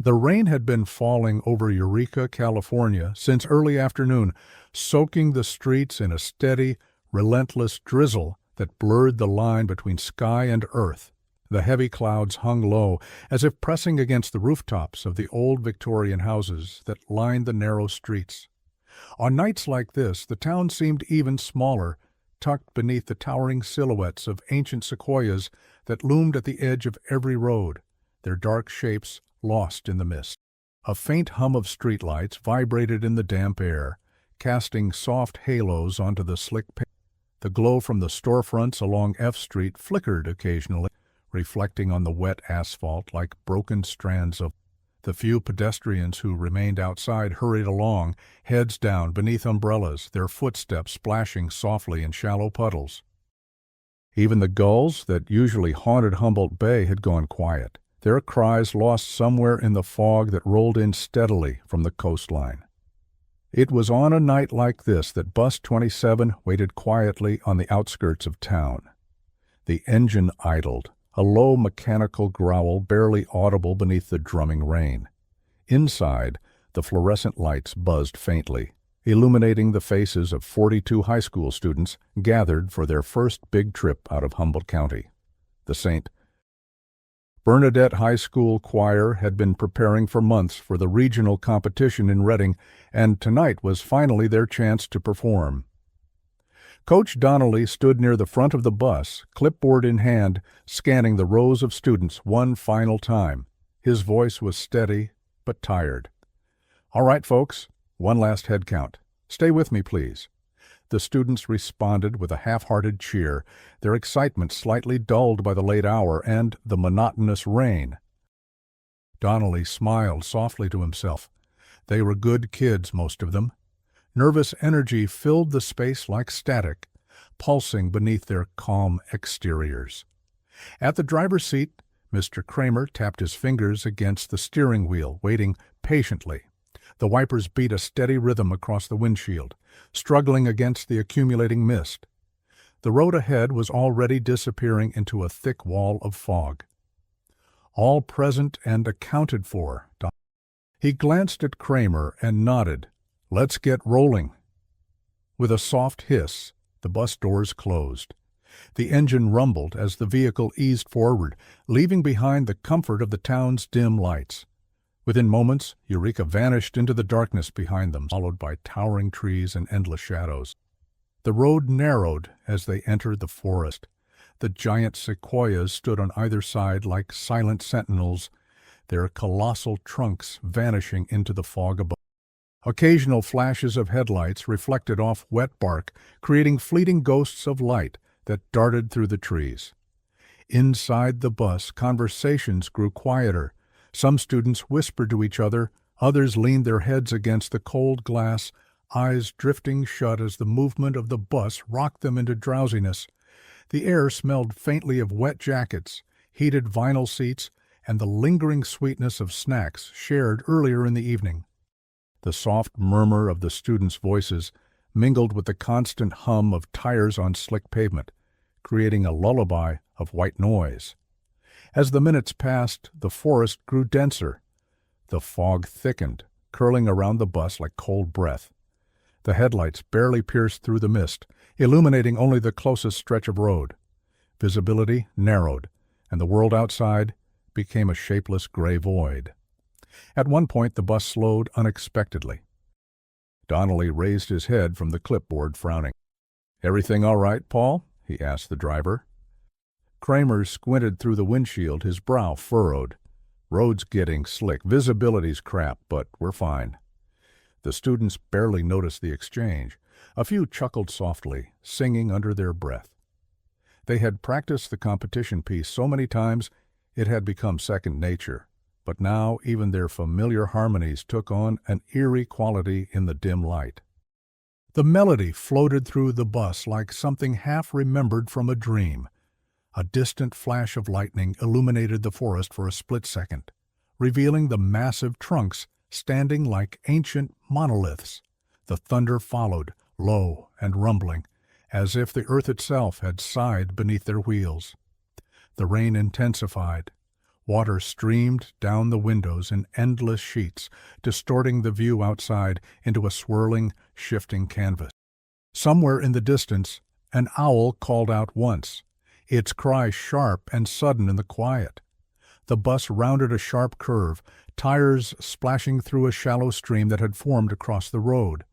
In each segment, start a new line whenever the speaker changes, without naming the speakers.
The rain had been falling over Eureka, California, since early afternoon, soaking the streets in a steady, relentless drizzle that blurred the line between sky and earth. The heavy clouds hung low, as if pressing against the rooftops of the old Victorian houses that lined the narrow streets. On nights like this, the town seemed even smaller, tucked beneath the towering silhouettes of ancient sequoias that loomed at the edge of every road, their dark shapes lost in the mist. A faint hum of streetlights vibrated in the damp air, casting soft halos onto the slick pavement. The glow from the storefronts along F Street flickered occasionally, reflecting on the wet asphalt like broken strands of. The few pedestrians who remained outside hurried along, heads down beneath umbrellas, their footsteps splashing softly in shallow puddles. Even the gulls that usually haunted Humboldt Bay had gone quiet, their cries lost somewhere in the fog that rolled in steadily from the coastline. It was on a night like this that Bus 27 waited quietly on the outskirts of town. The engine idled, a low mechanical growl barely audible beneath the drumming rain. Inside, the fluorescent lights buzzed faintly, illuminating the faces of 42 high school students gathered for their first big trip out of Humboldt County. The St. Bernadette High School choir had been preparing for months for the regional competition in Redding, and tonight was finally their chance to perform. Coach Donnelly stood near the front of the bus, clipboard in hand, scanning the rows of students one final time. His voice was steady, but tired. "All right, folks, one last head count. Stay with me, please." The students responded with a half-hearted cheer, their excitement slightly dulled by the late hour and the monotonous rain. Donnelly smiled softly to himself. They were good kids, most of them. Nervous energy filled the space like static, pulsing beneath their calm exteriors. At the driver's seat, Mr. Kramer tapped his fingers against the steering wheel, waiting patiently. The wipers beat a steady rhythm across the windshield, struggling against the accumulating mist. The road ahead was already disappearing into a thick wall of fog. All present and accounted for. He glanced at Kramer and nodded. "Let's get rolling." With a soft hiss, the bus doors closed. The engine rumbled as the vehicle eased forward, leaving behind the comfort of the town's dim lights. Within moments, Eureka vanished into the darkness behind them, followed by towering trees and endless shadows. The road narrowed as they entered the forest. The giant sequoias stood on either side like silent sentinels, their colossal trunks vanishing into the fog above. Occasional flashes of headlights reflected off wet bark, creating fleeting ghosts of light that darted through the trees. Inside the bus, conversations grew quieter. Some students whispered to each other, others leaned their heads against the cold glass, eyes drifting shut as the movement of the bus rocked them into drowsiness. The air smelled faintly of wet jackets, heated vinyl seats, and the lingering sweetness of snacks shared earlier in the evening. The soft murmur of the students' voices mingled with the constant hum of tires on slick pavement, creating a lullaby of white noise. As the minutes passed, the forest grew denser. The fog thickened, curling around the bus like cold breath. The headlights barely pierced through the mist, illuminating only the closest stretch of road. Visibility narrowed, and the world outside became a shapeless gray void. At one point, the bus slowed unexpectedly. Donnelly raised his head from the clipboard, frowning. "Everything all right, Paul?" he asked the driver. Kramer squinted through the windshield, his brow furrowed. "Road's getting slick, visibility's crap, but we're fine." The students barely noticed the exchange. A few chuckled softly, singing under their breath. They had practiced the competition piece so many times it had become second nature, but now even their familiar harmonies took on an eerie quality in the dim light. The melody floated through the bus like something half-remembered from a dream. A distant flash of lightning illuminated the forest for a split second, revealing the massive trunks standing like ancient monoliths. The thunder followed, low and rumbling, as if the earth itself had sighed beneath their wheels. The rain intensified. Water streamed down the windows in endless sheets, distorting the view outside into a swirling, shifting canvas. Somewhere in the distance, an owl called out once, its cry sharp and sudden in the quiet. The bus rounded a sharp curve, tires splashing through a shallow stream that had formed across the road.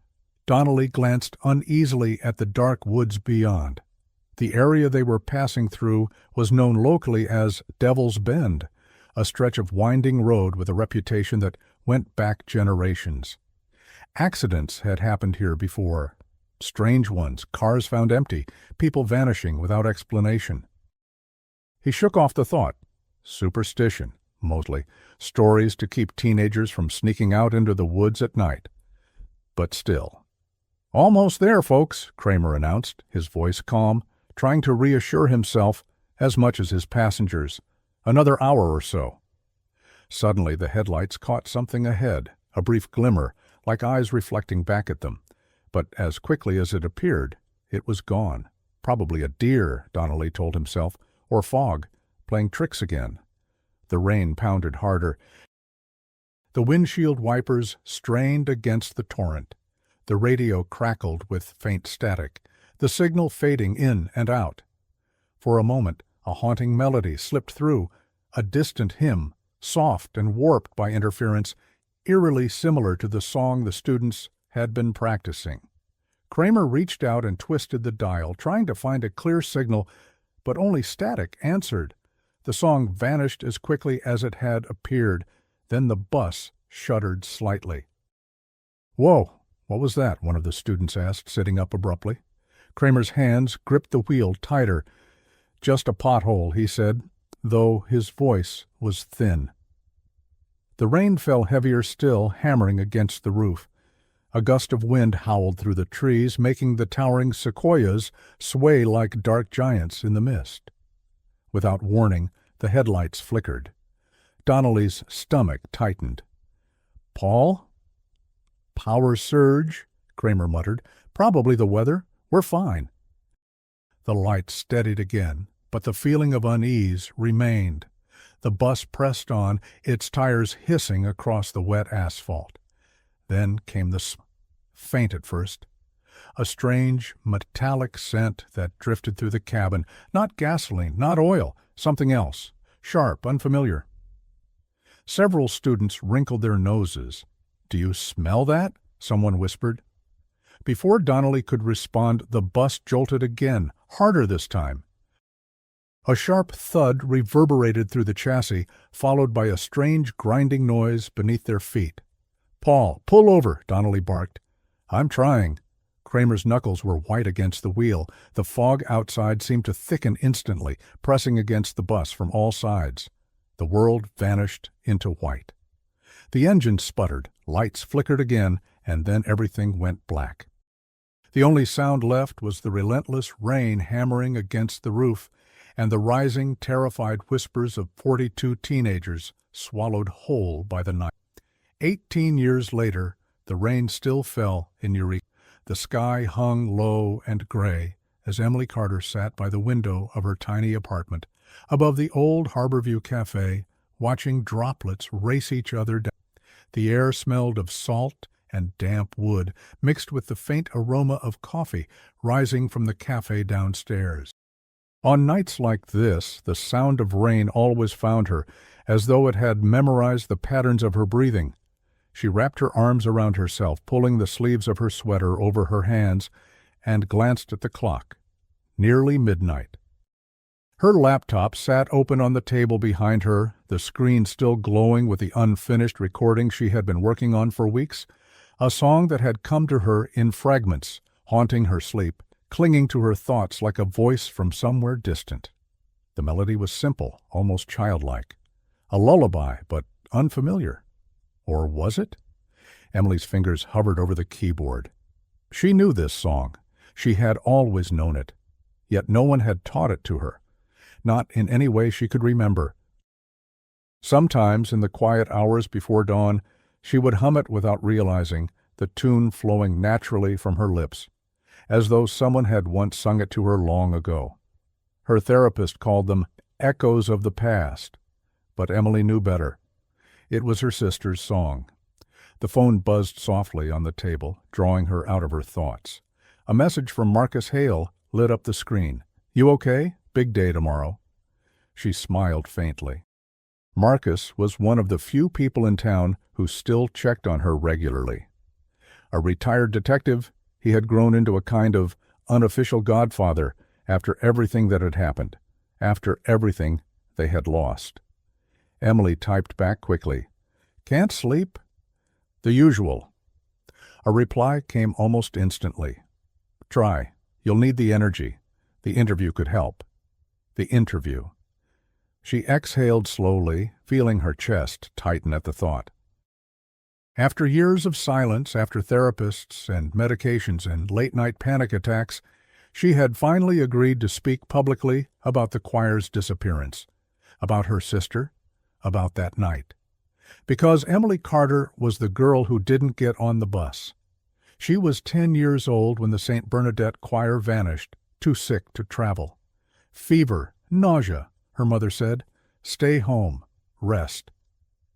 Donnelly glanced uneasily at the dark woods beyond. The area they were passing through was known locally as Devil's Bend, a stretch of winding road with a reputation that went back generations. Accidents had happened here before. Strange ones, cars found empty, people vanishing without explanation. He shook off the thought. Superstition, mostly. Stories to keep teenagers from sneaking out into the woods at night. But still. "Almost there, folks," Kramer announced, his voice calm, trying to reassure himself as much as his passengers. Another hour or so. Suddenly the headlights caught something ahead, a brief glimmer, like eyes reflecting back at them. But as quickly as it appeared, it was gone. Probably a deer, Donnelly told himself, or fog, playing tricks again. The rain pounded harder. The windshield wipers strained against the torrent. The radio crackled with faint static, the signal fading in and out. For a moment, a haunting melody slipped through, a distant hymn, soft and warped by interference, eerily similar to the song the students had been practicing. Kramer reached out and twisted the dial, trying to find a clear signal, but only static answered. The song vanished as quickly as it had appeared. Then the bus shuddered slightly. "Whoa, what was that?" one of the students asked, sitting up abruptly. Kramer's hands gripped the wheel tighter. "Just a pothole," he said, though his voice was thin. The rain fell heavier still, hammering against the roof. A gust of wind howled through the trees, making the towering sequoias sway like dark giants in the mist. Without warning, the headlights flickered. Donnelly's stomach tightened. "Paul?" "Power surge," Kramer muttered. "Probably the weather. We're fine." The lights steadied again, but the feeling of unease remained. The bus pressed on, its tires hissing across the wet asphalt. Then came the faint at first. A strange, metallic scent that drifted through the cabin. Not gasoline, not oil, something else. Sharp, unfamiliar. Several students wrinkled their noses. "Do you smell that?" someone whispered. Before Donnelly could respond, the bus jolted again, harder this time. A sharp thud reverberated through the chassis, followed by a strange grinding noise beneath their feet. "Paul, pull over," Donnelly barked. "I'm trying." Kramer's knuckles were white against the wheel. The fog outside seemed to thicken instantly, pressing against the bus from all sides. The world vanished into white. The engine sputtered, lights flickered again, and then everything went black. The only sound left was the relentless rain hammering against the roof and the rising, terrified whispers of 42 teenagers swallowed whole by the night. 18 years later, the rain still fell in Eureka. The sky hung low and gray as Emily Carter sat by the window of her tiny apartment above the old Harborview Cafe, watching droplets race each other down. The air smelled of salt and damp wood, mixed with the faint aroma of coffee rising from the cafe downstairs. On nights like this, the sound of rain always found her, as though it had memorized the patterns of her breathing. She wrapped her arms around herself, pulling the sleeves of her sweater over her hands, and glanced at the clock. Nearly midnight. Her laptop sat open on the table behind her, the screen still glowing with the unfinished recording she had been working on for weeks, a song that had come to her in fragments, haunting her sleep, clinging to her thoughts like a voice from somewhere distant. The melody was simple, almost childlike. A lullaby, but unfamiliar. Or was it? Emily's fingers hovered over the keyboard. She knew this song. She had always known it. Yet no one had taught it to her. Not in any way she could remember. Sometimes, in the quiet hours before dawn, she would hum it without realizing, the tune flowing naturally from her lips, as though someone had once sung it to her long ago. Her therapist called them echoes of the past, but Emily knew better. It was her sister's song. The phone buzzed softly on the table, drawing her out of her thoughts. A message from Marcus Hale lit up the screen. "You okay? Big day tomorrow." She smiled faintly. Marcus was one of the few people in town who still checked on her regularly. A retired detective, he had grown into a kind of unofficial godfather after everything that had happened, after everything they had lost. Emily typed back quickly, "Can't sleep?" "The usual." A reply came almost instantly. "Try. You'll need the energy. The interview could help." The interview. She exhaled slowly, feeling her chest tighten at the thought. After years of silence, after therapists and medications and late-night panic attacks, she had finally agreed to speak publicly about the choir's disappearance, about her sister, about that night. Because Emily Carter was the girl who didn't get on the bus. She was 10 years old when the St. Bernadette choir vanished, too sick to travel. "Fever, nausea," her mother said. "Stay home. Rest."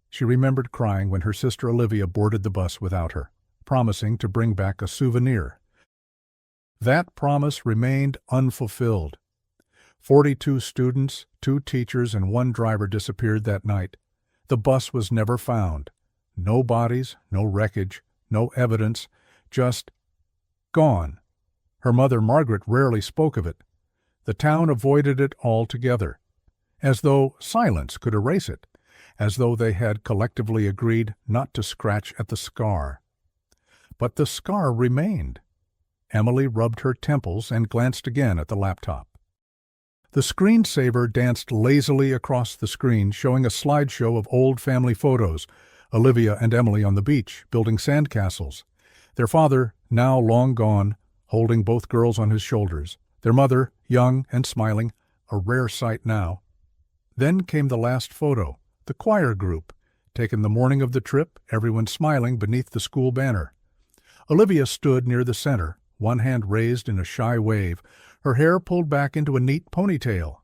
She remembered crying when her sister Olivia boarded the bus without her, promising to bring back a souvenir. That promise remained unfulfilled. 42 students, 2 teachers, and 1 driver disappeared that night. The bus was never found. No bodies, no wreckage, no evidence, just gone. Her mother Margaret rarely spoke of it. The town avoided it altogether, as though silence could erase it, as though they had collectively agreed not to scratch at the scar. But the scar remained. Emily rubbed her temples and glanced again at the laptop. The screensaver danced lazily across the screen, showing a slideshow of old family photos, Olivia and Emily on the beach, building sandcastles. Their father, now long gone, holding both girls on his shoulders. Their mother, young and smiling, a rare sight now. Then came the last photo, the choir group, taken the morning of the trip, everyone smiling beneath the school banner. Olivia stood near the center, one hand raised in a shy wave, her hair pulled back into a neat ponytail.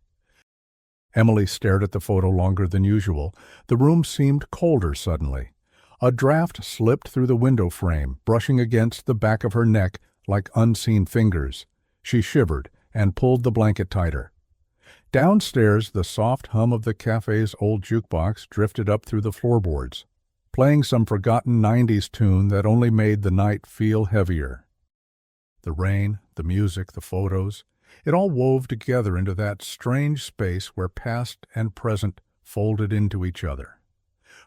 Emily stared at the photo longer than usual. The room seemed colder suddenly. A draft slipped through the window frame, brushing against the back of her neck like unseen fingers. She shivered and pulled the blanket tighter. Downstairs, the soft hum of the cafe's old jukebox drifted up through the floorboards, playing some forgotten 90s tune that only made the night feel heavier. The rain, the music, the photos, it all wove together into that strange space where past and present folded into each other.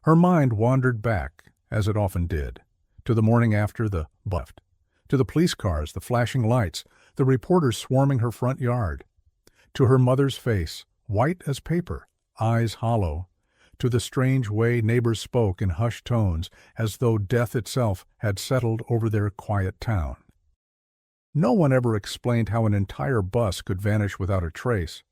Her mind wandered back, as it often did, to the morning after the buffed, to the police cars, the flashing lights, the reporters swarming her front yard, to her mother's face, white as paper, eyes hollow, to the strange way neighbors spoke in hushed tones as though death itself had settled over their quiet town. No one ever explained how an entire bus could vanish without a trace.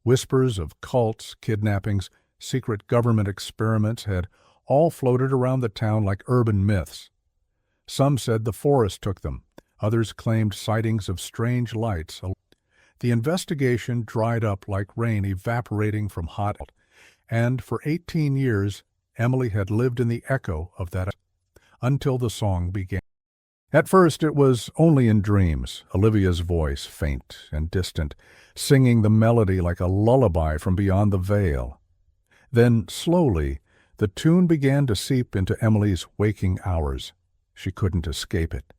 Whispers of cults, kidnappings, secret government experiments had all floated around the town like urban myths. Some said the forest took them. Others claimed sightings of strange lights. The investigation dried up like rain evaporating from hot, and for 18 years Emily had lived in the echo of that until the song began. At first it was only in dreams, Olivia's voice, faint and distant, singing the melody like a lullaby from beyond the veil. Then, slowly, the tune began to seep into Emily's waking hours. She couldn't escape it,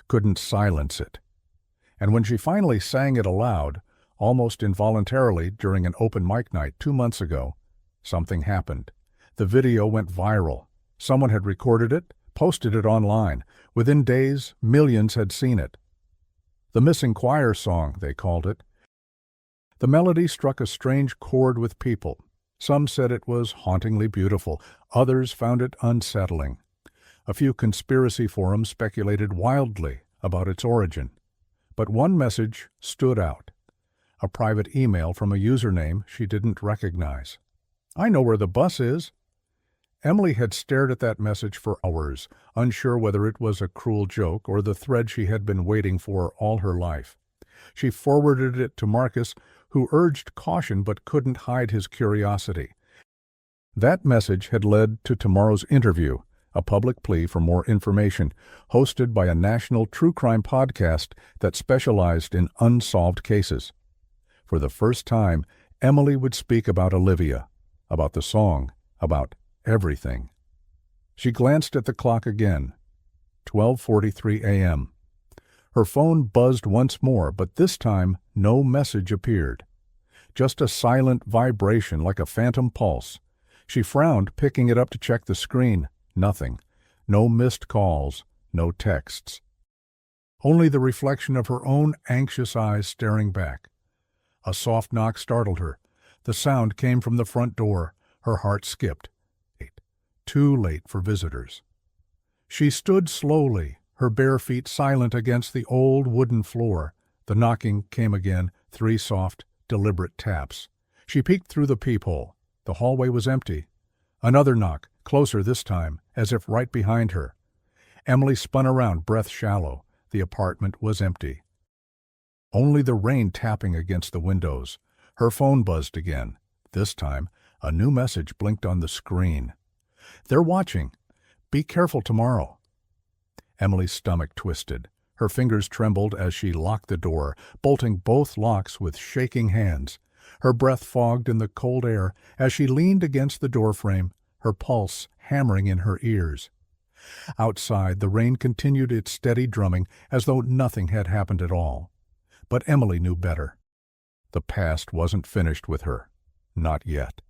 couldn't silence it. And when she finally sang it aloud, almost involuntarily during an open mic night 2 months ago, something happened. The video went viral. Someone had recorded it, posted it online. Within days, millions had seen it. The Missing Choir Song, they called it. The melody struck a strange chord with people. Some said it was hauntingly beautiful. Others found it unsettling. A few conspiracy forums speculated wildly about its origin. But one message stood out. A private email from a username she didn't recognize. "I know where the bus is." Emily had stared at that message for hours, unsure whether it was a cruel joke or the thread she had been waiting for all her life. She forwarded it to Marcus, who urged caution but couldn't hide his curiosity. That message had led to tomorrow's interview, a public plea for more information, hosted by a national true crime podcast that specialized in unsolved cases. For the first time, Emily would speak about Olivia, about the song, about everything. She glanced at the clock again. 12:43 a.m. Her phone buzzed once more, but this time no message appeared. Just a silent vibration like a phantom pulse. She frowned, picking it up to check the screen. Nothing. No missed calls, no texts. Only the reflection of her own anxious eyes staring back. A soft knock startled her. The sound came from the front door. Her heart skipped. Too late for visitors. She stood slowly, her bare feet silent against the old wooden floor. The knocking came again, 3 soft, deliberate taps. She peeked through the peephole. The hallway was empty. Another knock, closer this time, as if right behind her. Emily spun around, breath shallow. The apartment was empty. Only the rain tapping against the windows. Her phone buzzed again. This time, a new message blinked on the screen. "They're watching. Be careful tomorrow." Emily's stomach twisted. Her fingers trembled as she locked the door, bolting both locks with shaking hands. Her breath fogged in the cold air as she leaned against the doorframe, her pulse hammering in her ears. Outside, the rain continued its steady drumming as though nothing had happened at all. But Emily knew better. The past wasn't finished with her. Not yet.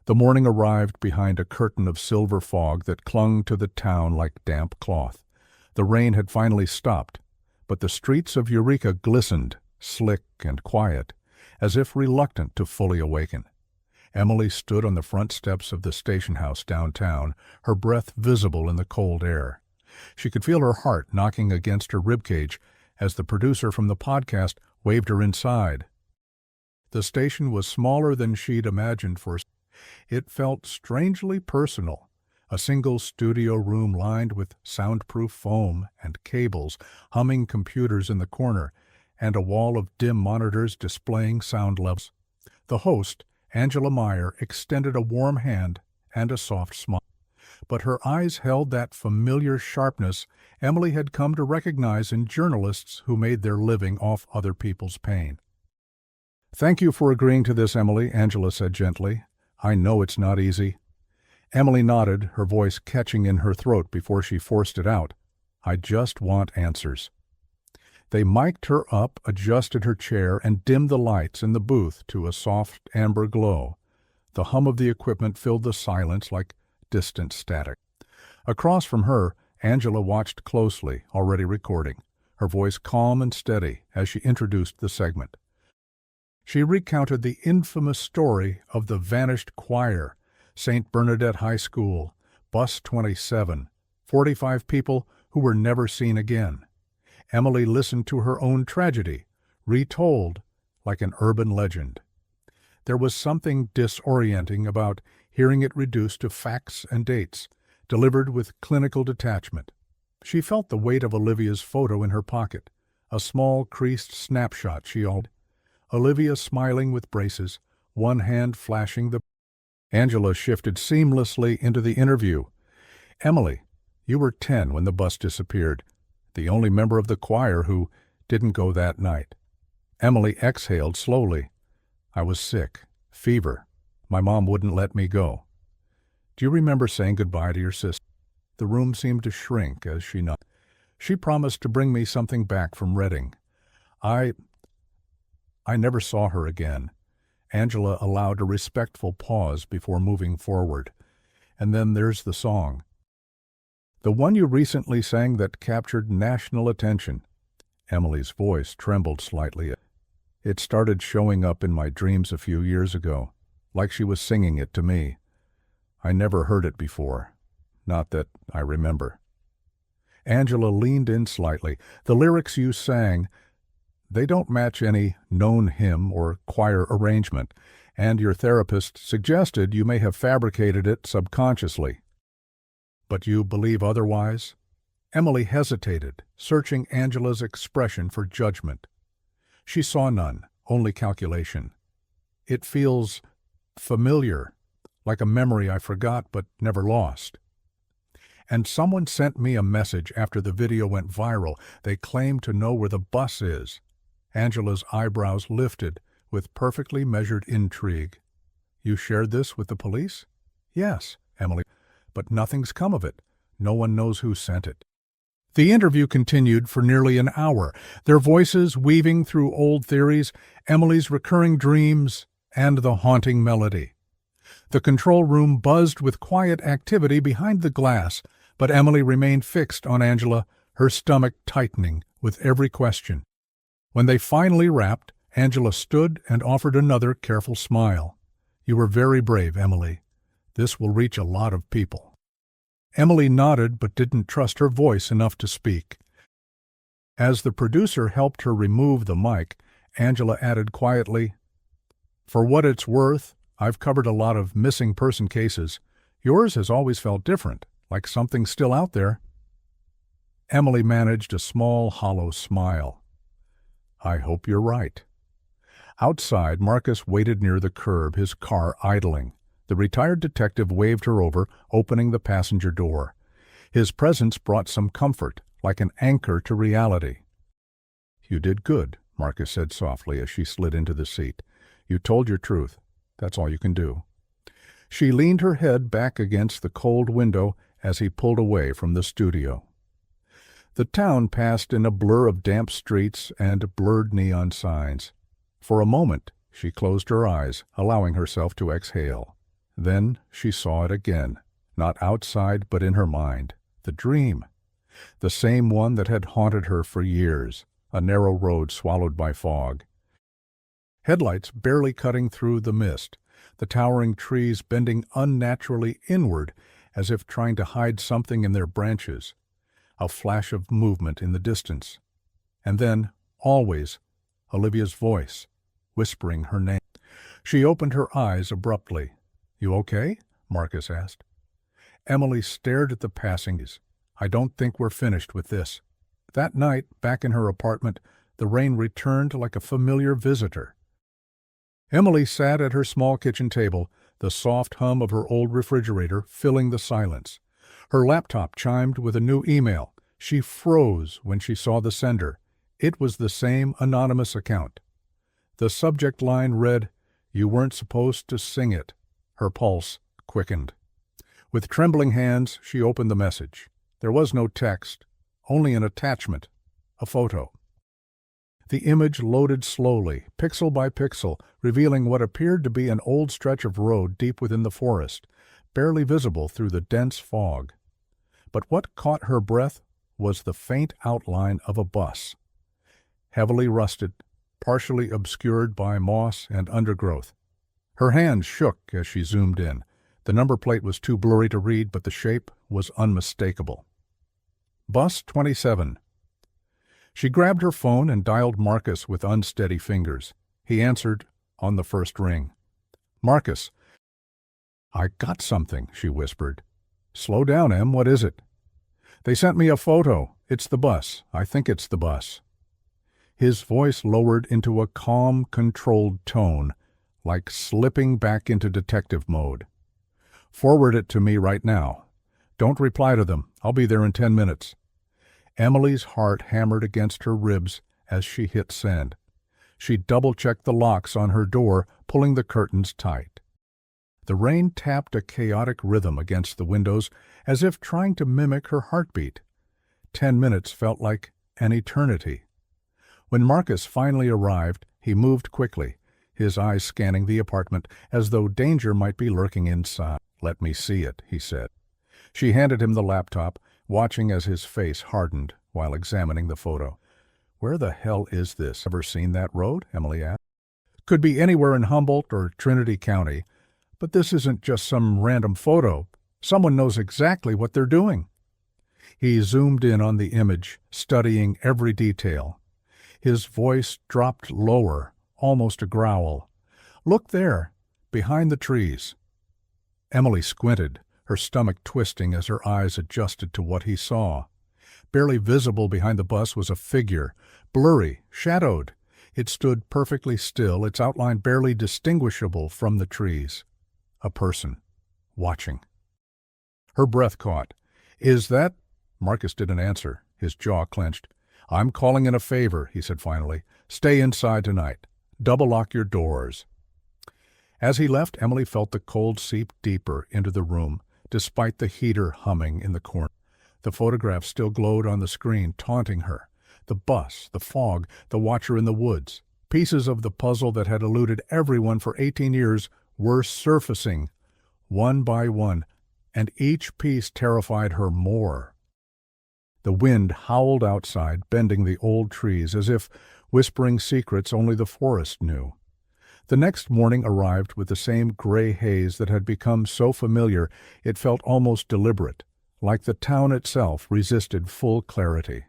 The morning arrived behind a curtain of silver fog that clung to the town like damp cloth. The rain had finally stopped, but the streets of Eureka glistened, slick and quiet, as if reluctant to fully awaken. Emily stood on the front steps of the station house downtown, her breath visible in the cold air. She could feel her heart knocking against her ribcage as the producer from the podcast waved her inside. The station was smaller than she'd imagined for. It felt strangely personal, a single studio room lined with soundproof foam and cables, humming computers in the corner, and a wall of dim monitors displaying sound levels. The host, Angela Meyer, extended a warm hand and a soft smile. But her eyes held that familiar sharpness Emily had come to recognize in journalists who made their living off other people's pain. "Thank you for agreeing to this, Emily," Angela said gently. "I know it's not easy." Emily nodded, her voice catching in her throat before she forced it out. "I just want answers." They mic'd her up, adjusted her chair, and dimmed the lights in the booth to a soft amber glow. The hum of the equipment filled the silence like distant static. Across from her, Angela watched closely, already recording, her voice calm and steady as she introduced the segment. She recounted the infamous story of the vanished choir, St. Bernadette High School, Bus 27, 45 people who were never seen again. Emily listened to her own tragedy, retold like an urban legend. There was something disorienting about hearing it reduced to facts and dates, delivered with clinical detachment. She felt the weight of Olivia's photo in her pocket, a small creased snapshot she held. Olivia smiling with braces, one hand flashing the... Angela shifted seamlessly into the interview. "Emily, you were 10 when the bus disappeared, the only member of the choir who didn't go that night." Emily exhaled slowly. "I was sick, fever. My mom wouldn't let me go." "Do you remember saying goodbye to your sister?" The room seemed to shrink as she nodded. "She promised to bring me something back from Reading. I never saw her again." Angela allowed a respectful pause before moving forward. "And then there's the song. The one you recently sang that captured national attention." Emily's voice trembled slightly. "It started showing up in my dreams a few years ago, like she was singing it to me. I never heard it before. Not that I remember." Angela leaned in slightly. "The lyrics you sang, they don't match any known hymn or choir arrangement, and your therapist suggested you may have fabricated it subconsciously. But you believe otherwise?" Emily hesitated, searching Angela's expression for judgment. She saw none, only calculation. "It feels familiar, like a memory I forgot but never lost. And someone sent me a message after the video went viral. They claim to know where the bus is. Angela's eyebrows lifted with perfectly measured intrigue. You shared this with the police? Yes, Emily, but nothing's come of it. No one knows who sent it. The interview continued for nearly an hour, their voices weaving through old theories, Emily's recurring dreams, and the haunting melody. The control room buzzed with quiet activity behind the glass, but Emily remained fixed on Angela, her stomach tightening with every question. When they finally wrapped, Angela stood and offered another careful smile. You were very brave, Emily. This will reach a lot of people. Emily nodded but didn't trust her voice enough to speak. As the producer helped her remove the mic, Angela added quietly, For what it's worth, I've covered a lot of missing person cases. Yours has always felt different, like something's still out there. Emily managed a small, hollow smile. I hope you're right. Outside, Marcus waited near the curb, his car idling. The retired detective waved her over, opening the passenger door. His presence brought some comfort, like an anchor to reality. You did good, Marcus said softly as she slid into the seat. You told your truth. That's all you can do. She leaned her head back against the cold window as he pulled away from the studio. The town passed in a blur of damp streets and blurred neon signs. For a moment, she closed her eyes, allowing herself to exhale. Then she saw it again, not outside but in her mind. The dream. The same one that had haunted her for years, a narrow road swallowed by fog. Headlights barely cutting through the mist, the towering trees bending unnaturally inward as if trying to hide something in their branches. A flash of movement in the distance. And then, always, Olivia's voice, whispering her name. She opened her eyes abruptly. You okay? Marcus asked. Emily stared at the passings. I don't think we're finished with this. That night, back in her apartment, the rain returned like a familiar visitor. Emily sat at her small kitchen table, the soft hum of her old refrigerator filling the silence. Her laptop chimed with a new email. She froze when she saw the sender. It was the same anonymous account. The subject line read, You weren't supposed to sing it. Her pulse quickened. With trembling hands, she opened the message. There was no text, only an attachment, a photo. The image loaded slowly, pixel by pixel, revealing what appeared to be an old stretch of road deep within the forest, barely visible through the dense fog. But what caught her breath was the faint outline of a bus. Heavily rusted, partially obscured by moss and undergrowth. Her hand shook as she zoomed in. The number plate was too blurry to read, but the shape was unmistakable. Bus 27. She grabbed her phone and dialed Marcus with unsteady fingers. He answered on the first ring. Marcus. I got something, she whispered. Slow down, Em. What is it? They sent me a photo. It's the bus. I think it's the bus. His voice lowered into a calm, controlled tone, like slipping back into detective mode. Forward it to me right now. Don't reply to them. I'll be there in 10 minutes. Emily's heart hammered against her ribs as she hit send. She double-checked the locks on her door, pulling the curtains tight. The rain tapped a chaotic rhythm against the windows, as if trying to mimic her heartbeat. 10 minutes felt like an eternity. When Marcus finally arrived, he moved quickly, his eyes scanning the apartment as though danger might be lurking inside. Let me see it, he said. She handed him the laptop, watching as his face hardened while examining the photo. Where the hell is this? Ever seen that road? Emily asked. Could be anywhere in Humboldt or Trinity County, but this isn't just some random photo. Someone knows exactly what they're doing. He zoomed in on the image, studying every detail. His voice dropped lower, almost a growl. Look there, behind the trees. Emily squinted, her stomach twisting as her eyes adjusted to what he saw. Barely visible behind the bus was a figure, blurry, shadowed. It stood perfectly still, its outline barely distinguishable from the trees. A person. watching. Her breath caught. "Is that—" Marcus didn't answer. His jaw clenched. "I'm calling in a favor," he said finally. "Stay inside tonight. Double-lock your doors." As he left, Emily felt the cold seep deeper into the room, despite the heater humming in the corner. The photograph still glowed on the screen, taunting her. The bus, the fog, the watcher in the woods. Pieces of the puzzle that had eluded everyone for 18 years were surfacing, one by one, and each piece terrified her more. The wind howled outside, bending the old trees as if whispering secrets only the forest knew. The next morning arrived with the same gray haze that had become so familiar it felt almost deliberate, like the town itself resisted full clarity.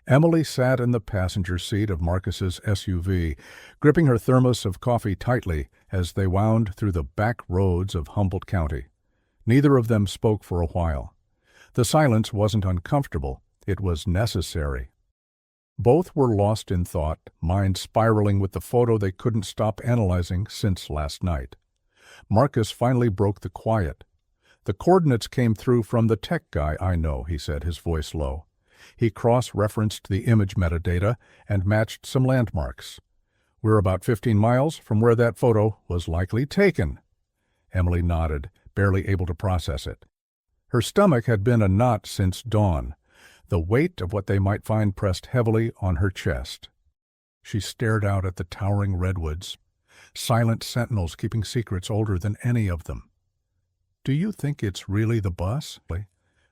Emily sat in the passenger seat of Marcus's SUV, gripping her thermos of coffee tightly as they wound through the back roads of Humboldt County. Neither of them spoke for a while. The silence wasn't uncomfortable, it was necessary. Both were lost in thought, minds spiraling with the photo they couldn't stop analyzing since last night. Marcus finally broke the quiet. "The coordinates came through from the tech guy I know," he said, his voice low. He cross-referenced the image metadata and matched some landmarks. "We're about 15 miles from where that photo was likely taken." Emily nodded, barely able to process it. Her stomach had been a knot since dawn, the weight of what they might find pressed heavily on her chest. She stared out at the towering redwoods, silent sentinels keeping secrets older than any of them. "Do you think it's really the bus?"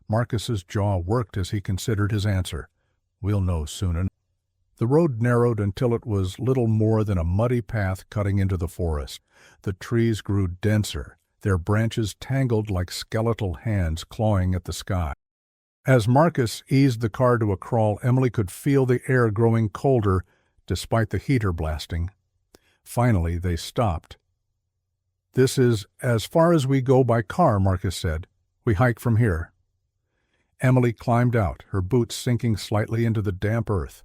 Marcus's jaw worked as he considered his answer. "We'll know soon enough." The road narrowed until it was little more than a muddy path cutting into the forest. The trees grew denser, their branches tangled like skeletal hands clawing at the sky. As Marcus eased the car to a crawl, Emily could feel the air growing colder despite the heater blasting. Finally, they stopped. "This is as far as we go by car," Marcus said. "We hike from here." Emily climbed out, her boots sinking slightly into the damp earth.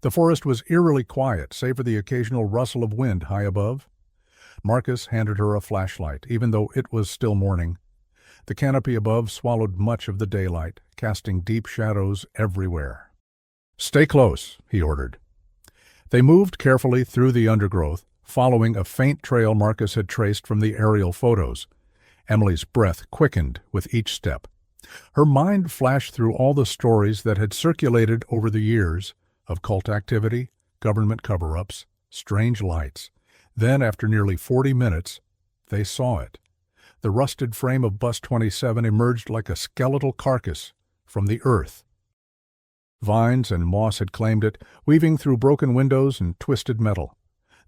The forest was eerily quiet, save for the occasional rustle of wind high above. Marcus handed her a flashlight, even though it was still morning. The canopy above swallowed much of the daylight, casting deep shadows everywhere. "Stay close," he ordered. They moved carefully through the undergrowth, following a faint trail Marcus had traced from the aerial photos. Emily's breath quickened with each step. Her mind flashed through all the stories that had circulated over the years of cult activity, government cover-ups, strange lights. Then, after nearly 40 minutes, they saw it. The rusted frame of Bus 27 emerged like a skeletal carcass from the earth. Vines and moss had claimed it, weaving through broken windows and twisted metal.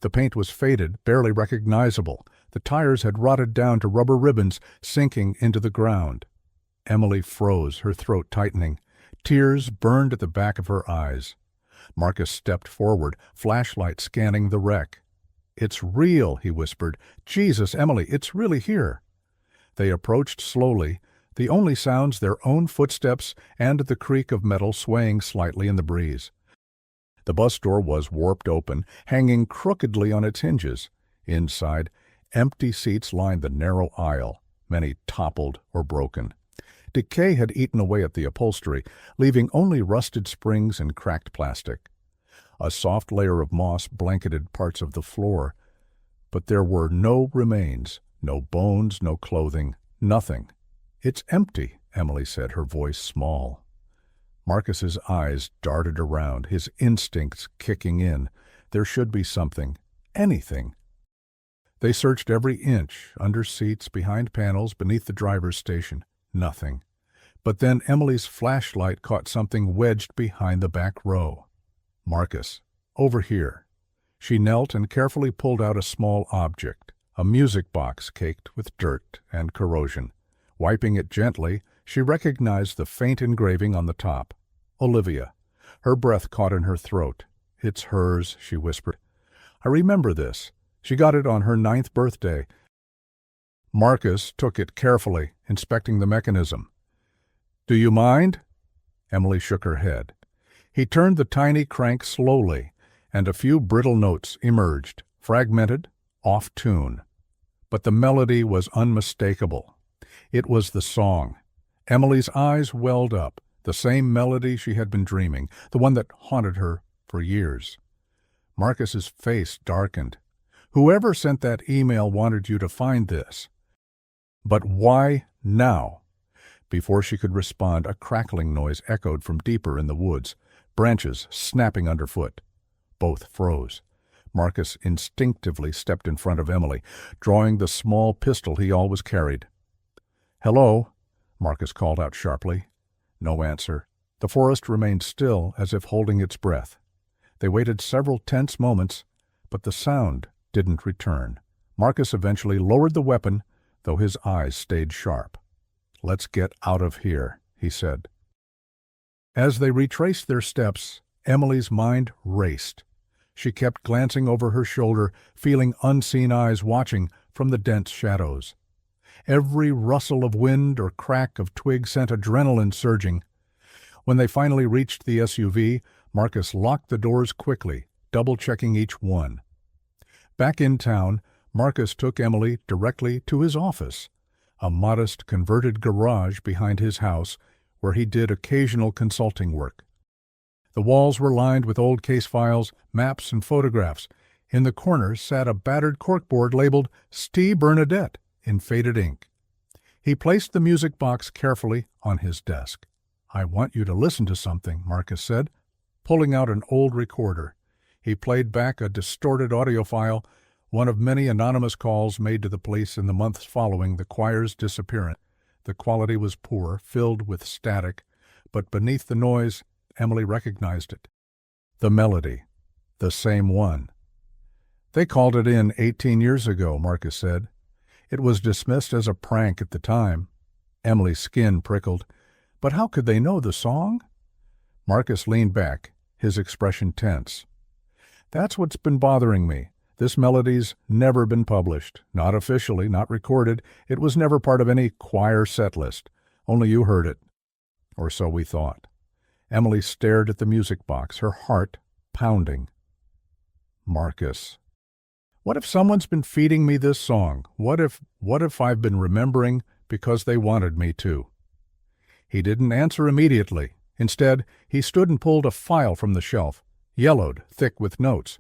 The paint was faded, barely recognizable. The tires had rotted down to rubber ribbons, sinking into the ground. Emily froze, her throat tightening. Tears burned at the back of her eyes. Marcus stepped forward, flashlight scanning the wreck. "It's real," he whispered. "Jesus, Emily, it's really here." They approached slowly, the only sounds their own footsteps and the creak of metal swaying slightly in the breeze. The bus door was warped open, hanging crookedly on its hinges. Inside, empty seats lined the narrow aisle, many toppled or broken. Decay had eaten away at the upholstery, leaving only rusted springs and cracked plastic. A soft layer of moss blanketed parts of the floor, but there were no remains, no bones, no clothing, nothing. "It's empty," Emily said, her voice small. Marcus's eyes darted around, his instincts kicking in. There should be something, anything. They searched every inch, under seats, behind panels, beneath the driver's station. Nothing. But then Emily's flashlight caught something wedged behind the back row. "Marcus, over here." She knelt and carefully pulled out a small object, a music box caked with dirt and corrosion. Wiping it gently, she recognized the faint engraving on the top. Olivia. Her breath caught in her throat. "It's hers," she whispered. "I remember this. She got it on her 9th birthday." Marcus took it carefully, inspecting the mechanism. "Do you mind?" Emily shook her head. He turned the tiny crank slowly, and a few brittle notes emerged, fragmented, off tune. But the melody was unmistakable. It was the song. Emily's eyes welled up, the same melody she had been dreaming, the one that haunted her for years. Marcus's face darkened. Whoever sent that email wanted you to find this. But why now? Before she could respond, a crackling noise echoed from deeper in the woods, branches snapping underfoot. Both froze. Marcus instinctively stepped in front of Emily, drawing the small pistol he always carried. "Hello?" Marcus called out sharply. No answer. The forest remained still, as if holding its breath. They waited several tense moments, but the sound didn't return. Marcus eventually lowered the weapon, though his eyes stayed sharp. "Let's get out of here," he said. As they retraced their steps, Emily's mind raced. She kept glancing over her shoulder, feeling unseen eyes watching from the dense shadows. Every rustle of wind or crack of twig sent adrenaline surging. When they finally reached the SUV, Marcus locked the doors quickly, double-checking each one. Back in town, Marcus took Emily directly to his office, a modest converted garage behind his house where he did occasional consulting work. The walls were lined with old case files, maps, and photographs. In the corner sat a battered corkboard labeled Steve Bernadette in faded ink. He placed the music box carefully on his desk. "I want you to listen to something," Marcus said, pulling out an old recorder. He played back a distorted audio file, one of many anonymous calls made to the police in the months following the choir's disappearance. The quality was poor, filled with static, but beneath the noise, Emily recognized it. The melody. The same one. "They called it in 18 years ago," Marcus said. "It was dismissed as a prank at the time." Emily's skin prickled. "But how could they know the song?" Marcus leaned back, his expression tense. "That's what's been bothering me. This melody's never been published. Not officially, not recorded. It was never part of any choir set list. Only you heard it. Or so we thought." Emily stared at the music box, her heart pounding. "Marcus, what if someone's been feeding me this song? What if I've been remembering because they wanted me to?" He didn't answer immediately. Instead, he stood and pulled a file from the shelf, yellowed, thick with notes.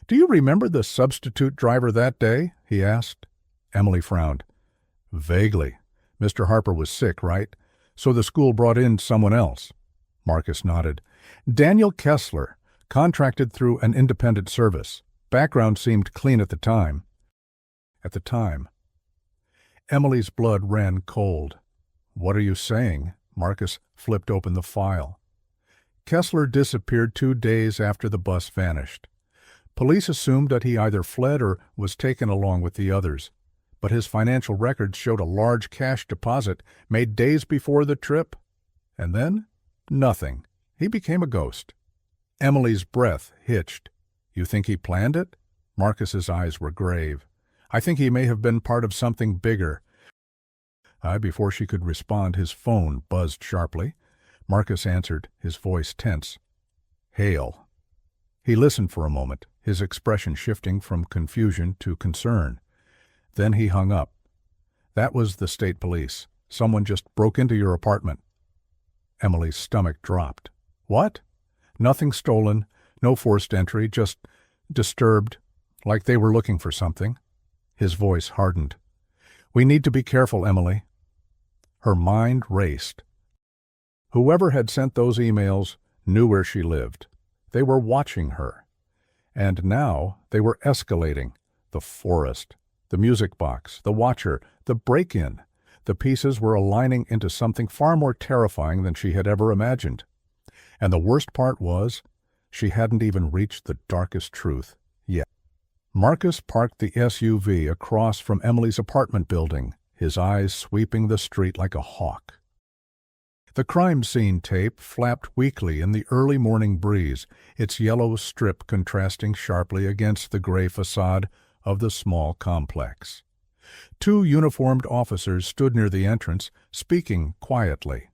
"Do you remember the substitute driver that day?" he asked. Emily frowned. "Vaguely. Mr. Harper was sick, right? So the school brought in someone else." Marcus nodded. "Daniel Kessler, contracted through an independent service. Background seemed clean at the time." At the time. Emily's blood ran cold. "What are you saying?" Marcus flipped open the file. "Kessler disappeared 2 days after the bus vanished. Police assumed that he either fled or was taken along with the others. But his financial records showed a large cash deposit made days before the trip. And then, nothing. He became a ghost." Emily's breath hitched. "You think he planned it?" Marcus's eyes were grave. "I think he may have been part of something bigger." Before she could respond, his phone buzzed sharply. Marcus answered, his voice tense. "Hale." He listened for a moment, his expression shifting from confusion to concern. Then he hung up. "That was the state police. Someone just broke into your apartment." Emily's stomach dropped. "What?" "Nothing stolen, no forced entry, just disturbed, like they were looking for something." His voice hardened. "We need to be careful, Emily." Her mind raced. Whoever had sent those emails knew where she lived. They were watching her. And now they were escalating. The forest, the music box, the watcher, the break-in. The pieces were aligning into something far more terrifying than she had ever imagined. And the worst part was, she hadn't even reached the darkest truth yet. Marcus parked the SUV across from Emily's apartment building, his eyes sweeping the street like a hawk. The crime scene tape flapped weakly in the early morning breeze, its yellow strip contrasting sharply against the gray facade of the small complex. 2 uniformed officers stood near the entrance, speaking quietly.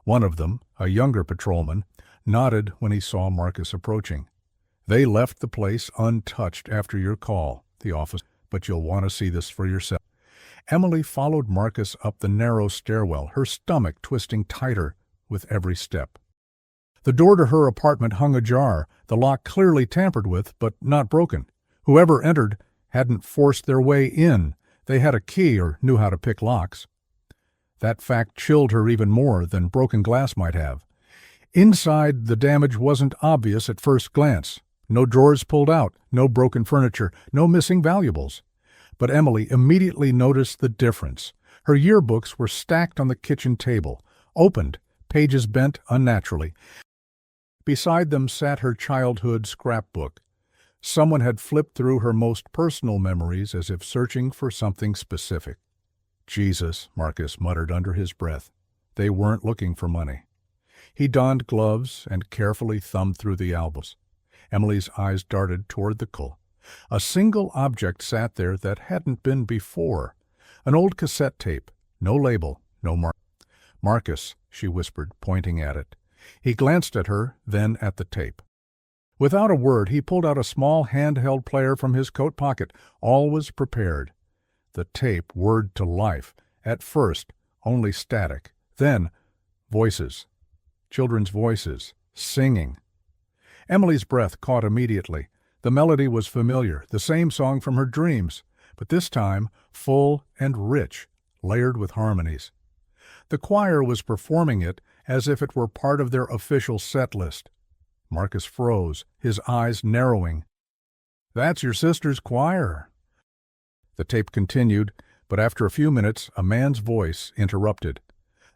One of them, a younger patrolman, nodded when he saw Marcus approaching. "They left the place untouched after your call," the officer, "but you'll want to see this for yourself." Emily followed Marcus up the narrow stairwell, her stomach twisting tighter with every step. The door to her apartment hung ajar, the lock clearly tampered with, but not broken. Whoever entered hadn't forced their way in. They had a key or knew how to pick locks. That fact chilled her even more than broken glass might have. Inside, the damage wasn't obvious at first glance. No drawers pulled out, no broken furniture, no missing valuables. But Emily immediately noticed the difference. Her yearbooks were stacked on the kitchen table, opened, pages bent unnaturally. Beside them sat her childhood scrapbook. Someone had flipped through her most personal memories as if searching for something specific. Jesus, Marcus muttered under his breath. They weren't looking for money. He donned gloves and carefully thumbed through the albums. Emily's eyes darted toward the cull. A single object sat there that hadn't been before. An old cassette tape. No label, no mark. Marcus, she whispered, pointing at it. He glanced at her, then at the tape. Without a word, he pulled out a small handheld player from his coat pocket. All was prepared. The tape whirred to life. At first, only static. Then, voices. Children's voices. Singing. Emily's breath caught immediately. The melody was familiar, the same song from her dreams, but this time full and rich, layered with harmonies. The choir was performing it as if it were part of their official set list. Marcus froze, his eyes narrowing. "That's your sister's choir." The tape continued, but after a few minutes, a man's voice interrupted.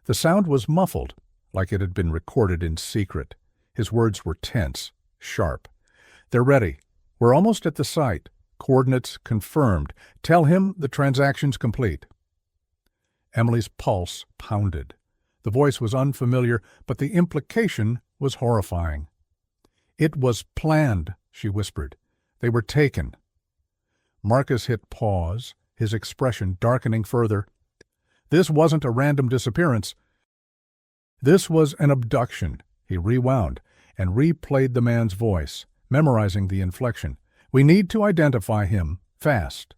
The sound was muffled, like it had been recorded in secret. His words were tense, sharp. "They're ready. We're almost at the site. Coordinates confirmed. Tell him the transaction's complete." Emily's pulse pounded. The voice was unfamiliar, but the implication was horrifying. "It was planned," she whispered. "They were taken." Marcus hit pause, his expression darkening further. This wasn't a random disappearance. This was an abduction. He rewound and replayed the man's voice, memorizing the inflection. "We need to identify him, fast."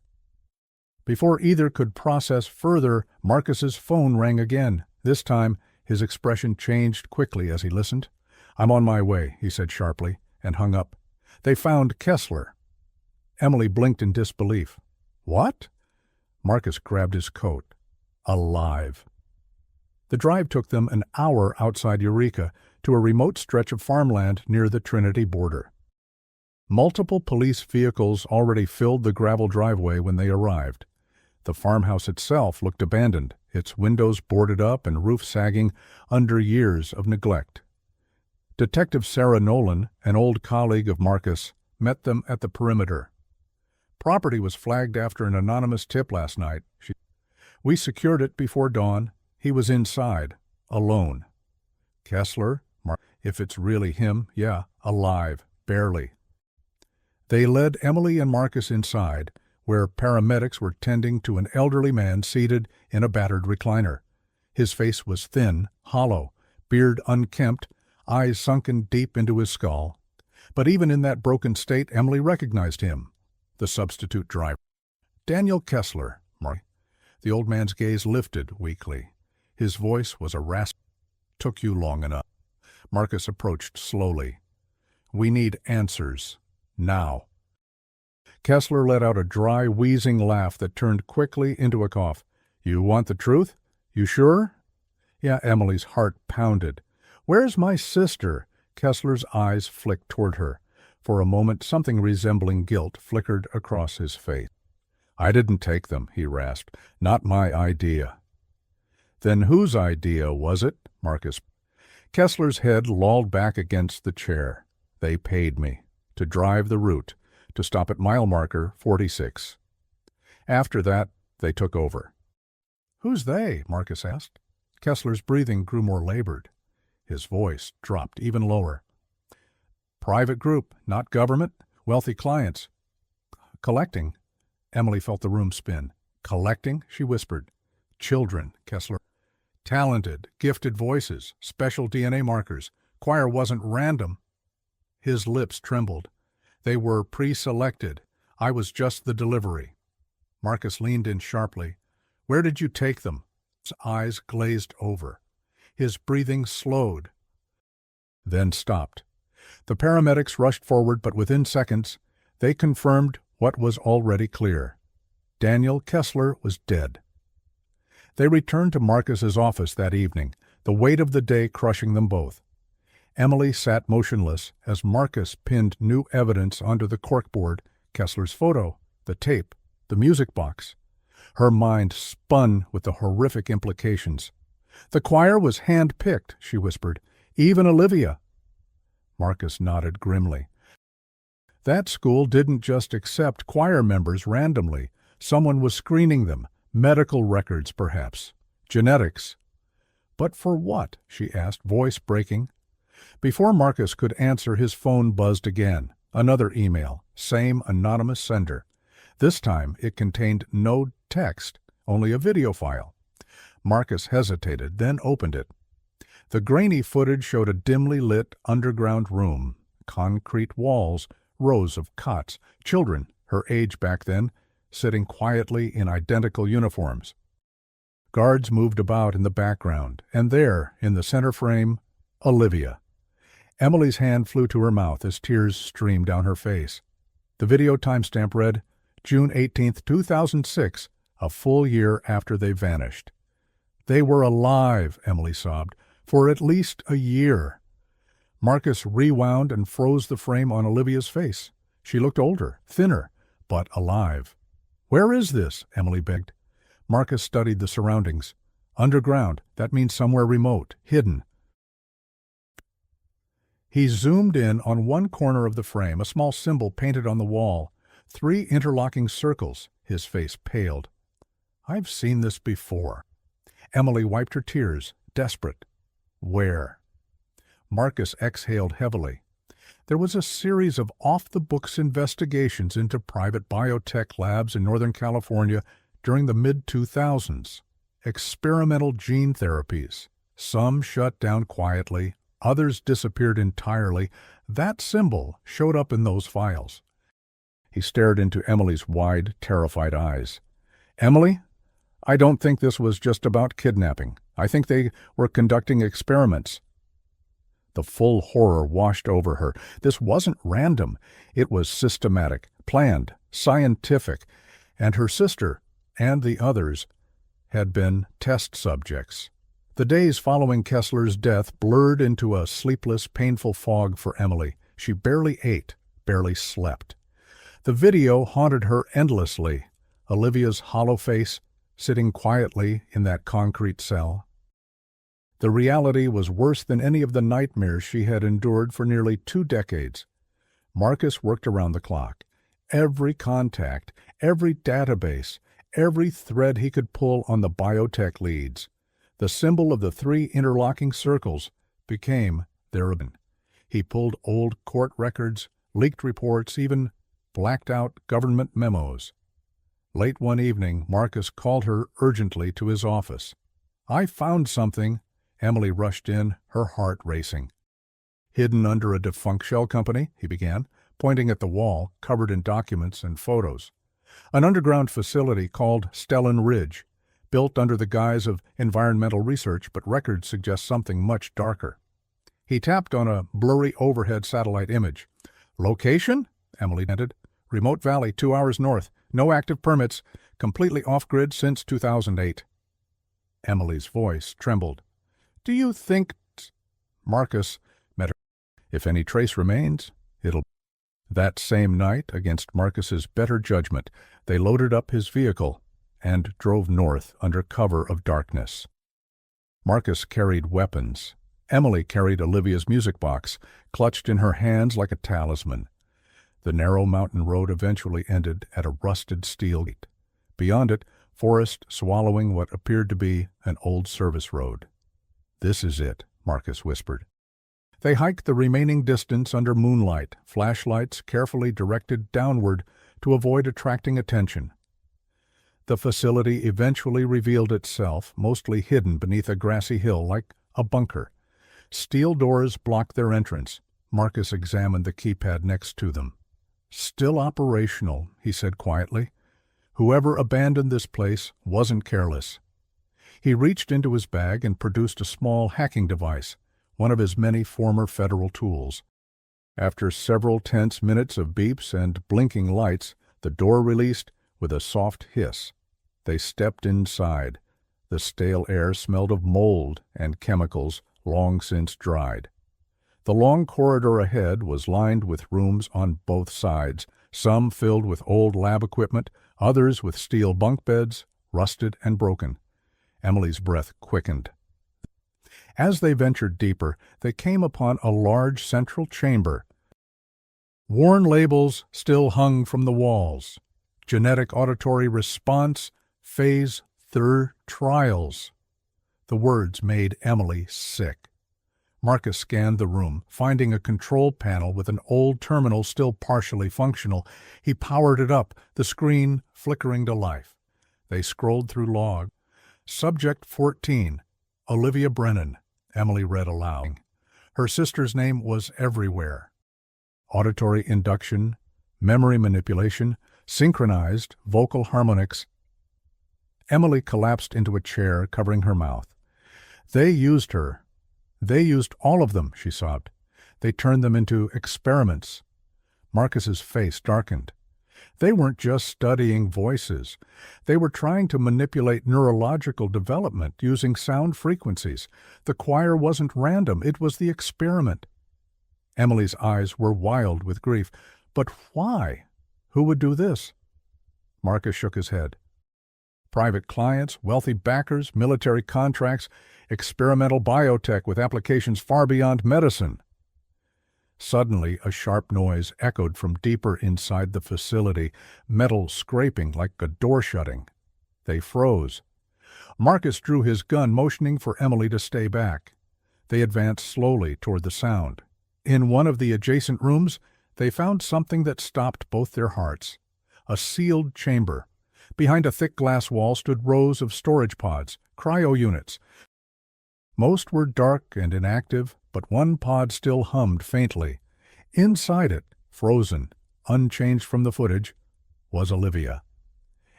Before either could process further, Marcus's phone rang again. This time, his expression changed quickly as he listened. "I'm on my way," he said sharply, and hung up. "They found Kessler." Emily blinked in disbelief. "What?" Marcus grabbed his coat. "Alive." The drive took them an hour outside Eureka to a remote stretch of farmland near the Trinity border. Multiple police vehicles already filled the gravel driveway when they arrived. The farmhouse itself looked abandoned, its windows boarded up and roof sagging under years of neglect. Detective Sarah Nolan, an old colleague of Marcus, met them at the perimeter. "Property was flagged after an anonymous tip last night. We secured it before dawn. He was inside, alone." "Kessler? If it's really him, yeah, alive, barely." They led Emily and Marcus inside, where paramedics were tending to an elderly man seated in a battered recliner. His face was thin, hollow, beard unkempt, eyes sunken deep into his skull. But even in that broken state, Emily recognized him, the substitute driver. "Daniel Kessler." The old man's gaze lifted weakly. His voice was a rasp. "Took you long enough." Marcus approached slowly. "We need answers. Now." Kessler let out a dry, wheezing laugh that turned quickly into a cough. "You want the truth? You sure?" Yeah, Emily's heart pounded. "Where's my sister?" Kessler's eyes flicked toward her. For a moment, something resembling guilt flickered across his face. "I didn't take them," he rasped. "Not my idea." "Then whose idea was it?" Marcus. Kessler's head lolled back against the chair. "They paid me to drive the route, to stop at mile marker 46. After that, they took over." "Who's they?" Marcus asked. Kessler's breathing grew more labored. His voice dropped even lower. "Private group, not government, wealthy clients. Collecting." Emily felt the room spin. "Collecting?" she whispered. "Children," Kessler. "Talented, gifted voices, special DNA markers. Choir wasn't random." His lips trembled. "They were pre-selected. I was just the delivery." Marcus leaned in sharply. Where did you take them? His eyes glazed over. His breathing slowed, then stopped. The paramedics rushed forward, but within seconds, they confirmed what was already clear. Daniel Kessler was dead. They returned to Marcus's office that evening, the weight of the day crushing them both. Emily sat motionless as Marcus pinned new evidence onto the corkboard: Kessler's photo, the tape, the music box. Her mind spun with the horrific implications. "The choir was hand-picked," she whispered. "Even Olivia." Marcus nodded grimly. That school didn't just accept choir members randomly. Someone was screening them. Medical records, perhaps. Genetics. "But for what?" she asked, voice breaking. Before Marcus could answer, his phone buzzed again. Another email. Same anonymous sender. This time it contained no text, only a video file. Marcus hesitated, then opened it. The grainy footage showed a dimly lit underground room. Concrete walls, rows of cots, children, her age back then, sitting quietly in identical uniforms. Guards moved about in the background, and there, in the center frame, Olivia. Emily's hand flew to her mouth as tears streamed down her face. The video timestamp read, June 18, 2006, a full year after they vanished. "They were alive," Emily sobbed, "for at least a year." Marcus rewound and froze the frame on Olivia's face. She looked older, thinner, but alive. "Where is this?" Emily begged. Marcus studied the surroundings. Underground, that means somewhere remote, hidden. He zoomed in on one corner of the frame, a small symbol painted on the wall. 3 interlocking circles. His face paled. "I've seen this before." Emily wiped her tears, desperate. "Where?" Marcus exhaled heavily. There was a series of off-the-books investigations into private biotech labs in Northern California during the mid-2000s. Experimental gene therapies. Some shut down quietly, others disappeared entirely. That symbol showed up in those files. He stared into Emily's wide, terrified eyes. "Emily, I don't think this was just about kidnapping. I think they were conducting experiments." The full horror washed over her. This wasn't random. It was systematic, planned, scientific, and her sister and the others had been test subjects. The days following Kessler's death blurred into a sleepless, painful fog for Emily. She barely ate, barely slept. The video haunted her endlessly. Olivia's hollow face, sitting quietly in that concrete cell. The reality was worse than any of the nightmares she had endured for nearly 2 decades. Marcus worked around the clock. Every contact, every database, every thread he could pull on the biotech leads. The symbol of the 3 interlocking circles became their weapon. He pulled old court records, leaked reports, even blacked out government memos. Late one evening, Marcus called her urgently to his office. "I found something." Emily rushed in, her heart racing. "Hidden under a defunct shell company," he began, pointing at the wall, covered in documents and photos. "An underground facility called Stellan Ridge, built under the guise of environmental research, but records suggest something much darker." He tapped on a blurry overhead satellite image. "Location?" Emily hinted. "Remote valley, 2 hours north. No active permits. Completely off-grid since 2008. Emily's voice trembled. "Do you think—" Marcus met her. "If any trace remains, it'll—" That same night, against Marcus's better judgment, they loaded up his vehicle and drove north under cover of darkness. Marcus carried weapons. Emily carried Olivia's music box, clutched in her hands like a talisman. The narrow mountain road eventually ended at a rusted steel gate. Beyond it, forest swallowing what appeared to be an old service road. "This is it," Marcus whispered. They hiked the remaining distance under moonlight, flashlights carefully directed downward to avoid attracting attention. The facility eventually revealed itself, mostly hidden beneath a grassy hill like a bunker. Steel doors blocked their entrance. Marcus examined the keypad next to them. "Still operational," he said quietly. Whoever abandoned this place wasn't careless. He reached into his bag and produced a small hacking device, one of his many former federal tools. After several tense minutes of beeps and blinking lights, the door released with a soft hiss. They stepped inside. The stale air smelled of mold and chemicals long since dried. The long corridor ahead was lined with rooms on both sides, some filled with old lab equipment, others with steel bunk beds, rusted and broken. Emily's breath quickened. As they ventured deeper, they came upon a large central chamber. Worn labels still hung from the walls. Genetic auditory response, phase 3 trials. The words made Emily sick. Marcus scanned the room, finding a control panel with an old terminal still partially functional. He powered it up, the screen flickering to life. They scrolled through log. Subject 14, Olivia Brennan, Emily read aloud. Her sister's name was everywhere. Auditory induction, memory manipulation, synchronized vocal harmonics. Emily collapsed into a chair, covering her mouth. They used her. They used all of them, she sobbed. They turned them into experiments. Marcus's face darkened. They weren't just studying voices. They were trying to manipulate neurological development using sound frequencies. The choir wasn't random, it was the experiment. Emily's eyes were wild with grief. But why? Who would do this? Marcus shook his head. Private clients, wealthy backers, military contracts, experimental biotech with applications far beyond medicine. Suddenly, a sharp noise echoed from deeper inside the facility, metal scraping like a door shutting. They froze. Marcus drew his gun, motioning for Emily to stay back. They advanced slowly toward the sound. In one of the adjacent rooms, they found something that stopped both their hearts. A sealed chamber. Behind a thick glass wall stood rows of storage pods, cryo units. Most were dark and inactive, but one pod still hummed faintly. Inside it, frozen, unchanged from the footage, was Olivia.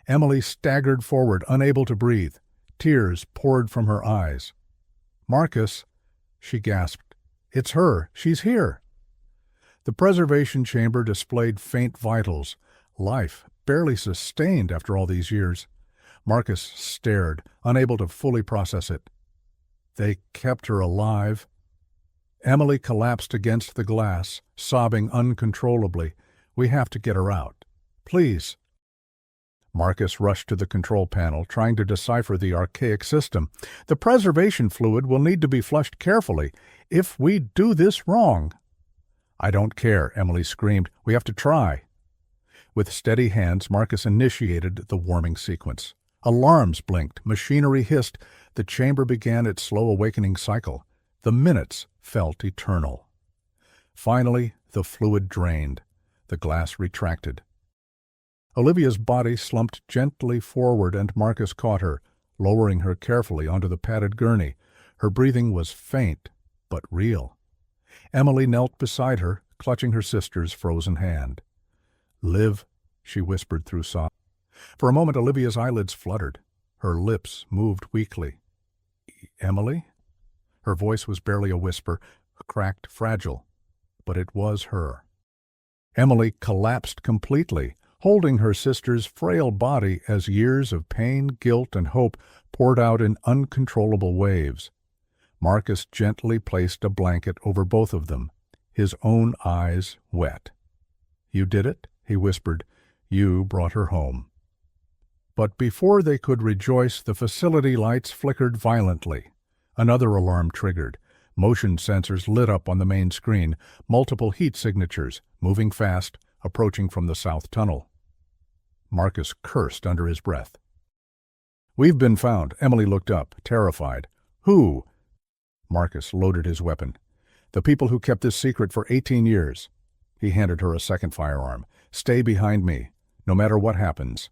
Emily staggered forward, unable to breathe. Tears poured from her eyes. "Marcus," she gasped. "It's her. She's here." The preservation chamber displayed faint vitals. Life, barely sustained after all these years. Marcus stared, unable to fully process it. They kept her alive. Emily collapsed against the glass, sobbing uncontrollably. "We have to get her out. Please." Marcus rushed to the control panel, trying to decipher the archaic system. "The preservation fluid will need to be flushed carefully. If we do this wrong—" "I don't care," Emily screamed. "We have to try." With steady hands, Marcus initiated the warming sequence. Alarms blinked, machinery hissed. The chamber began its slow awakening cycle. The minutes felt eternal. Finally, the fluid drained. The glass retracted. Olivia's body slumped gently forward, and Marcus caught her, lowering her carefully onto the padded gurney. Her breathing was faint, but real. Emily knelt beside her, clutching her sister's frozen hand. "Liv," she whispered through sobs. For a moment, Olivia's eyelids fluttered. Her lips moved weakly. "Emily?" Her voice was barely a whisper, cracked, fragile, but it was her. Emily collapsed completely, holding her sister's frail body as years of pain, guilt, and hope poured out in uncontrollable waves. Marcus gently placed a blanket over both of them, his own eyes wet. "You did it," he whispered. "You brought her home." But before they could rejoice, the facility lights flickered violently. Another alarm triggered. Motion sensors lit up on the main screen, multiple heat signatures, moving fast, approaching from the south tunnel. Marcus cursed under his breath. "We've been found." Emily looked up, terrified. "Who?" Marcus loaded his weapon. "The people who kept this secret for 18 years. He handed her a second firearm. "Stay behind me, no matter what happens."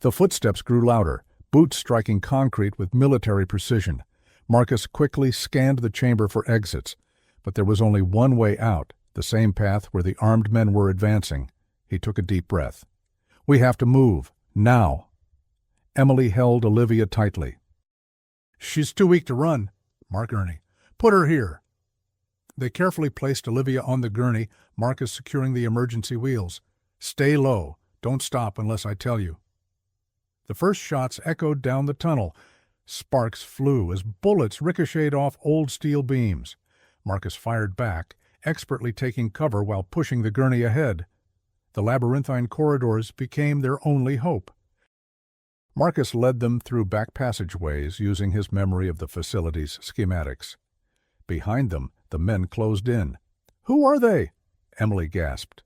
The footsteps grew louder, boots striking concrete with military precision. Marcus quickly scanned the chamber for exits, but there was only one way out, the same path where the armed men were advancing. He took a deep breath. "We have to move, Now. Emily held Olivia tightly. "She's too weak to run, Mark Gurney. Put her here." They carefully placed Olivia on the gurney, Marcus securing the emergency wheels. "Stay low. Don't stop unless I tell you." The first shots echoed down the tunnel. Sparks flew as bullets ricocheted off old steel beams. Marcus fired back, expertly taking cover while pushing the gurney ahead. The labyrinthine corridors became their only hope. Marcus led them through back passageways using his memory of the facility's schematics. Behind them, the men closed in. "Who are they?" Emily gasped.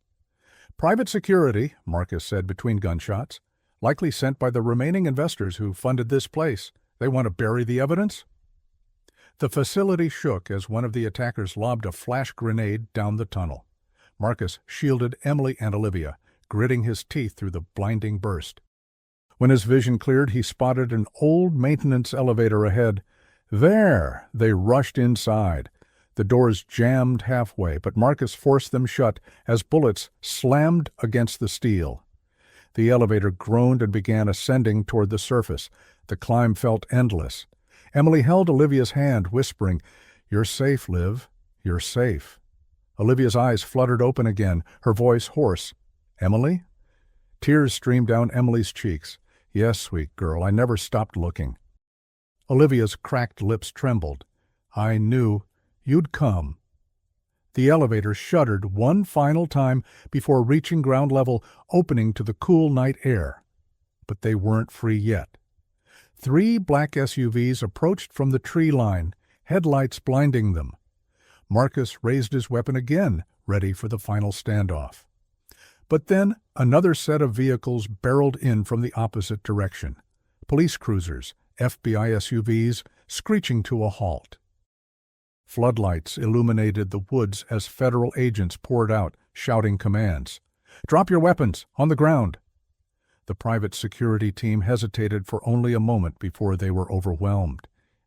"Private security," Marcus said between gunshots. "Likely sent by the remaining investors who funded this place. They want to bury the evidence?" The facility shook as one of the attackers lobbed a flash grenade down the tunnel. Marcus shielded Emily and Olivia, gritting his teeth through the blinding burst. When his vision cleared, he spotted an old maintenance elevator ahead. There! They rushed inside. The doors jammed halfway, but Marcus forced them shut as bullets slammed against the steel. The elevator groaned and began ascending toward the surface. The climb felt endless. Emily held Olivia's hand, whispering, "You're safe, Liv. You're safe." Olivia's eyes fluttered open again, her voice hoarse. "Emily?" Tears streamed down Emily's cheeks. "Yes, sweet girl, I never stopped looking." Olivia's cracked lips trembled. "I knew you'd come." The elevator shuddered one final time before reaching ground level, opening to the cool night air. But they weren't free yet. 3 black SUVs approached from the tree line, headlights blinding them. Marcus raised his weapon again, ready for the final standoff. But then another set of vehicles barreled in from the opposite direction. Police cruisers, FBI SUVs, screeching to a halt. Floodlights illuminated the woods as federal agents poured out, shouting commands. "Drop your weapons! On the ground!" The private security team hesitated for only a moment before they were overwhelmed.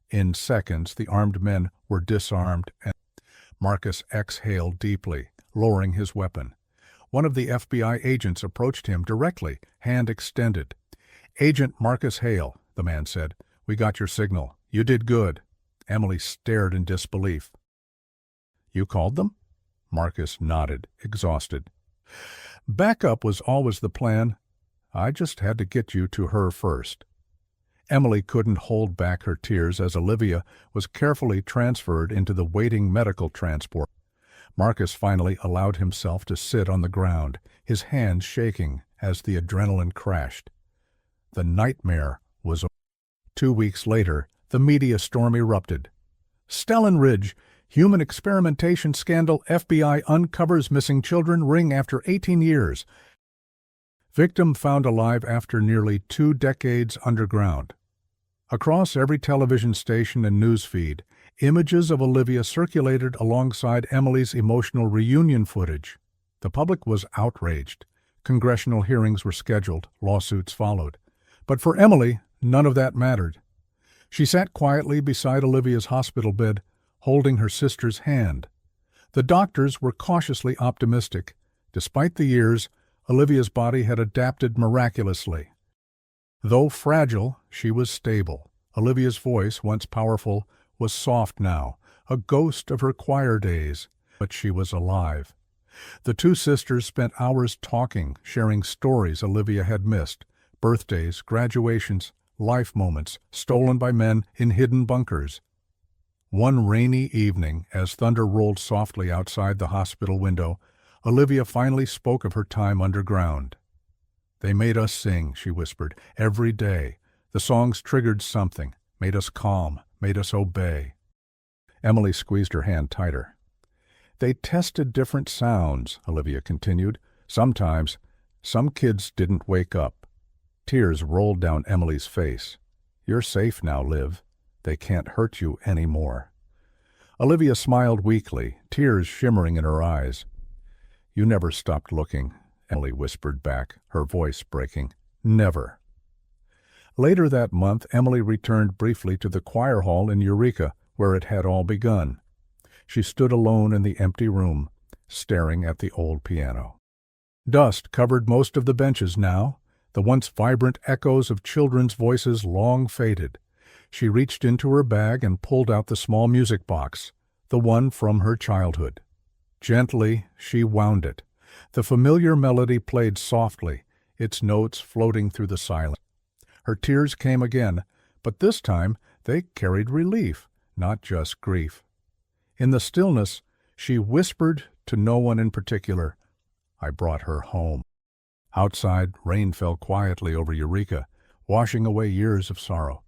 In seconds, the armed men were disarmed, and Marcus exhaled deeply, lowering his weapon. One of the FBI agents approached him directly, hand extended. "Agent Marcus Hale," the man said. "We got your signal. You did good." Emily stared in disbelief. "You called them?" Marcus nodded, exhausted. "Backup was always the plan. I just had to get you to her first." Emily couldn't hold back her tears as Olivia was carefully transferred into the waiting medical transport. Marcus finally allowed himself to sit on the ground, his hands shaking as the adrenaline crashed. The nightmare was over. 2 weeks later, the media storm erupted. Stellan Ridge, human experimentation scandal, FBI uncovers missing children ring after 18 years. Victim found alive after nearly 2 decades underground. Across every television station and news feed, images of Olivia circulated alongside Emily's emotional reunion footage. The public was outraged. Congressional hearings were scheduled, lawsuits followed. But for Emily, none of that mattered. She sat quietly beside Olivia's hospital bed, holding her sister's hand. The doctors were cautiously optimistic. Despite the years, Olivia's body had adapted miraculously. Though fragile, she was stable. Olivia's voice, once powerful, was soft now, a ghost of her choir days, but she was alive. The 2 sisters spent hours talking, sharing stories Olivia had missed, birthdays, graduations, life moments stolen by men in hidden bunkers. One rainy evening, as thunder rolled softly outside the hospital window, Olivia finally spoke of her time underground. "They made us sing," she whispered, "every day. The songs triggered something, made us calm, made us obey." Emily squeezed her hand tighter. "They tested different sounds," Olivia continued. "Sometimes, some kids didn't wake up." Tears rolled down Emily's face. "You're safe now, Liv. They can't hurt you anymore." Olivia smiled weakly, tears shimmering in her eyes. "You never stopped looking," Emily whispered back, her voice breaking. "Never." Later that month, Emily returned briefly to the choir hall in Eureka, where it had all begun. She stood alone in the empty room, staring at the old piano. Dust covered most of the benches now. The once vibrant echoes of children's voices long faded. She reached into her bag and pulled out the small music box, the one from her childhood. Gently, she wound it. The familiar melody played softly, its notes floating through the silence. Her tears came again, but this time they carried relief, not just grief. In the stillness, she whispered to no one in particular, "I brought her home." Outside, rain fell quietly over Eureka, washing away years of sorrow.